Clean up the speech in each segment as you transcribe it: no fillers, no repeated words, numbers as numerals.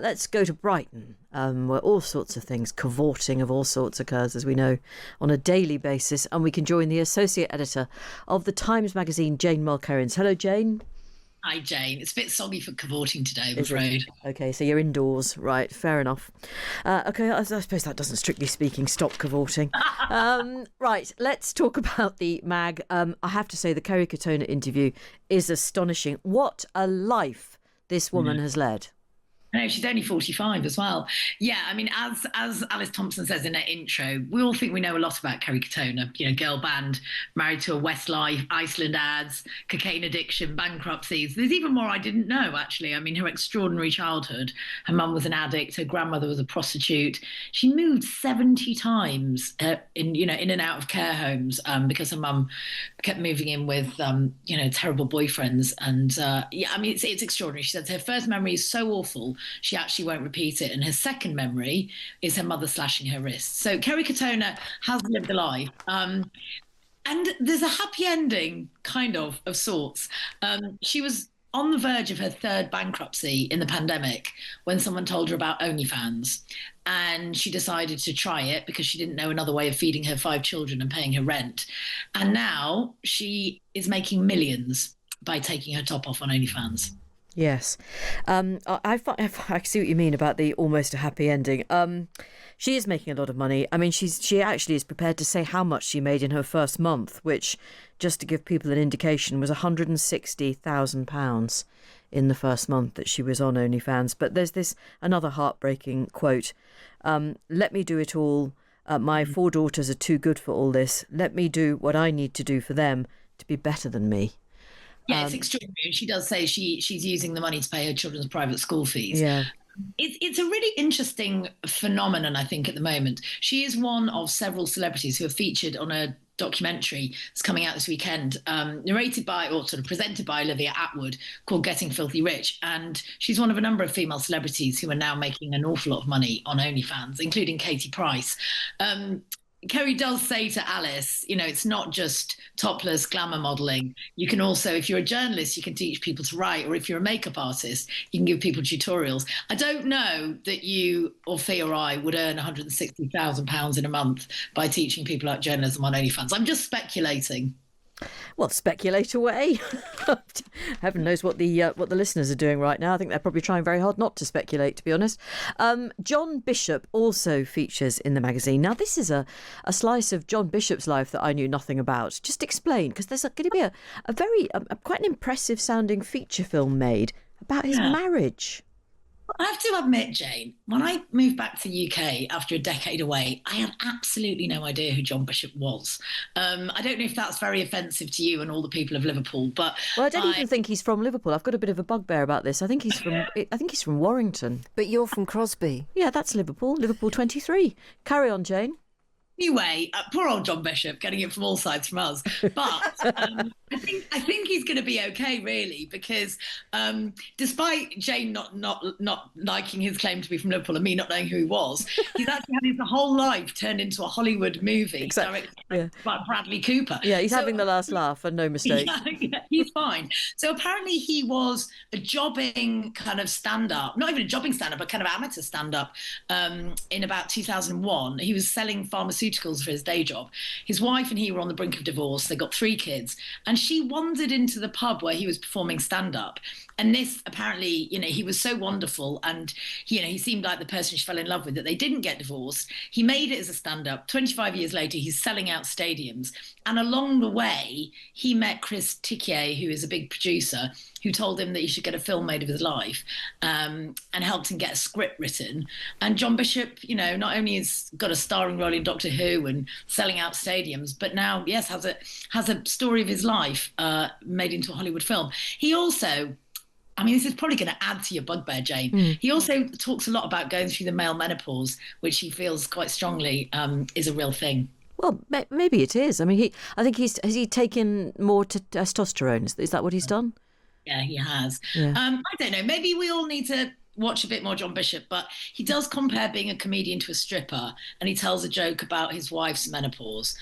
let's go to Brighton, where all sorts of things, cavorting of all sorts occurs, as we know, on a daily basis. And we can join the associate editor of the Times magazine, Jane Mulkerrins. Hello, Jane. Hi, Jane. It's a bit soggy for cavorting today, I'm Is it? afraid. Okay, so you're indoors, right? Fair enough. Okay, I suppose that doesn't, strictly speaking, stop cavorting. Right, let's talk about the mag. I have to say, the Kerry Katona interview is astonishing. What a life this woman has led. No, she's only 45 as well. Yeah, I mean, as Alice Thompson says in her intro, we all think we know a lot about Kerry Katona. You know, girl band, married to a Westlife, Iceland ads, cocaine addiction, bankruptcies. There's even more I didn't know, actually. I mean, her extraordinary childhood. Her mum was an addict. Her grandmother was a prostitute. She moved 70 times in and out of care homes because her mum kept moving in with terrible boyfriends. And yeah, I mean, it's extraordinary. She says her first memory is so awful she actually won't repeat it. And her second memory is her mother slashing her wrist. So Kerry Katona has lived a life. And there's a happy ending, kind of sorts. She was on the verge of her third bankruptcy in the pandemic when someone told her about OnlyFans. And she decided to try it because she didn't know another way of feeding her 5 children and paying her rent. And now she is making millions by taking her top off on OnlyFans. Yes. I see what you mean about the almost a happy ending. She is making a lot of money. I mean, she actually is prepared to say how much she made in her first month, which, just to give people an indication, was £160,000 in the first month that she was on OnlyFans. But there's this another heartbreaking quote. Let me do it all. My 4 daughters are too good for all this. Let me do what I need to do for them to be better than me. Yeah, it's extraordinary. She does say she's using the money to pay her children's private school fees. Yeah. It's a really interesting phenomenon, I think, at the moment. She is one of several celebrities who are featured on a documentary that's coming out this weekend, narrated by, or sort of presented by, Olivia Attwood, called Getting Filthy Rich. And she's one of a number of female celebrities who are now making an awful lot of money on OnlyFans, including Katie Price. Kerry does say to Alice, it's not just topless glamour modelling. You can also, if you're a journalist, you can teach people to write, or if you're a makeup artist, you can give people tutorials. I don't know that you or Fee or I would earn £160,000 in a month by teaching people about journalism on OnlyFans. I'm just speculating. Well, speculate away. Heaven knows what the listeners are doing right now. I think they're probably trying very hard not to speculate, to be honest. John Bishop also features in the magazine. Now, this is a slice of John Bishop's life that I knew nothing about. Just explain, because there's going to be a very quite an impressive sounding feature film made about his marriage. I have to admit, Jane, when I moved back to the UK after a decade away, I had absolutely no idea who John Bishop was. I don't know if that's very offensive to you and all the people of Liverpool, but I don't even think he's from Liverpool. I've got a bit of a bugbear about this. I think he's from Warrington. But you're from Crosby. Yeah, that's Liverpool. Liverpool 23. Carry on, Jane. Anyway, poor old John Bishop getting it from all sides from us. But I think he's going to be okay, really, because despite Jane not liking his claim to be from Liverpool and me not knowing who he was, he's actually had his whole life turned into a Hollywood movie directed by Bradley Cooper. Yeah, he's having the last laugh, and no mistake. Yeah, he's fine. So apparently he was a jobbing kind of stand-up, not even a jobbing stand-up, but kind of amateur stand-up in about 2001. He was selling pharmaceuticals for his day job. His wife and he were on the brink of divorce. They got 3 kids, and she wandered into the pub where he was performing stand-up. And this, apparently, he was so wonderful, and he seemed like the person she fell in love with, that they didn't get divorced. He made it as a stand-up. 25 years later, he's selling out stadiums. And along the way, he met Chris Tiquier, who is a big producer, who told him that he should get a film made of his life, and helped him get a script written. And John Bishop, not only has got a starring role in Doctor Who and selling out stadiums, but now, yes, has a story of his life made into a Hollywood film. He also, this is probably going to add to your bugbear, Jane. He also talks a lot about going through the male menopause, which he feels quite strongly is a real thing. Well, maybe it is. I think has he taken more testosterone? Is that what he's done? Yeah, he has. Yeah. I don't know. Maybe we all need to watch a bit more John Bishop, but he does compare being a comedian to a stripper, and he tells a joke about his wife's menopause.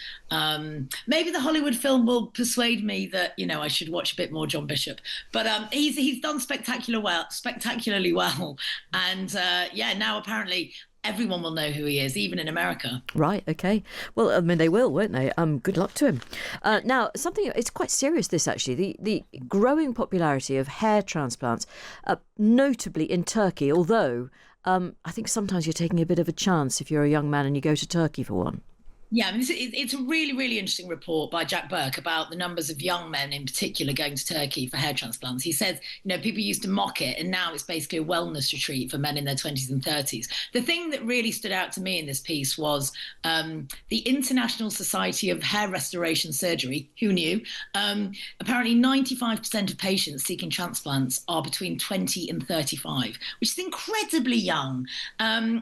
Maybe the Hollywood film will persuade me that I should watch a bit more John Bishop. But he's done spectacularly well, and now apparently everyone will know who he is, even in America. Right, okay. Well, I mean, they will, won't they? Good luck to him. Now, it's quite serious, this actually, the growing popularity of hair transplants, notably in Turkey, although I think sometimes you're taking a bit of a chance if you're a young man and you go to Turkey for one. Yeah, I mean, it's a really, really interesting report by Jack Burke about the numbers of young men in particular going to Turkey for hair transplants. He says, people used to mock it, and now it's basically a wellness retreat for men in their 20s and 30s. The thing that really stood out to me in this piece was the International Society of Hair Restoration Surgery. Who knew? Apparently 95% of patients seeking transplants are between 20 and 35, which is incredibly young. And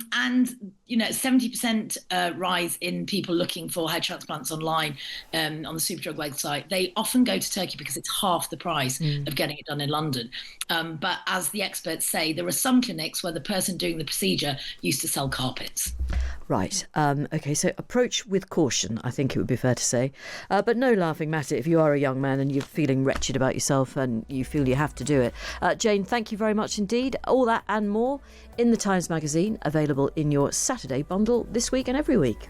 70% rise in people looking for hair transplants online on the Superdrug website. They often go to Turkey because it's half the price of getting it done in London. But as the experts say, there are some clinics where the person doing the procedure used to sell carpets. Right. OK, so approach with caution, I think it would be fair to say. But no laughing matter if you are a young man and you're feeling wretched about yourself and you feel you have to do it. Jane, thank you very much indeed. All that and more in the Times magazine, available in your Saturday bundle this week and every week.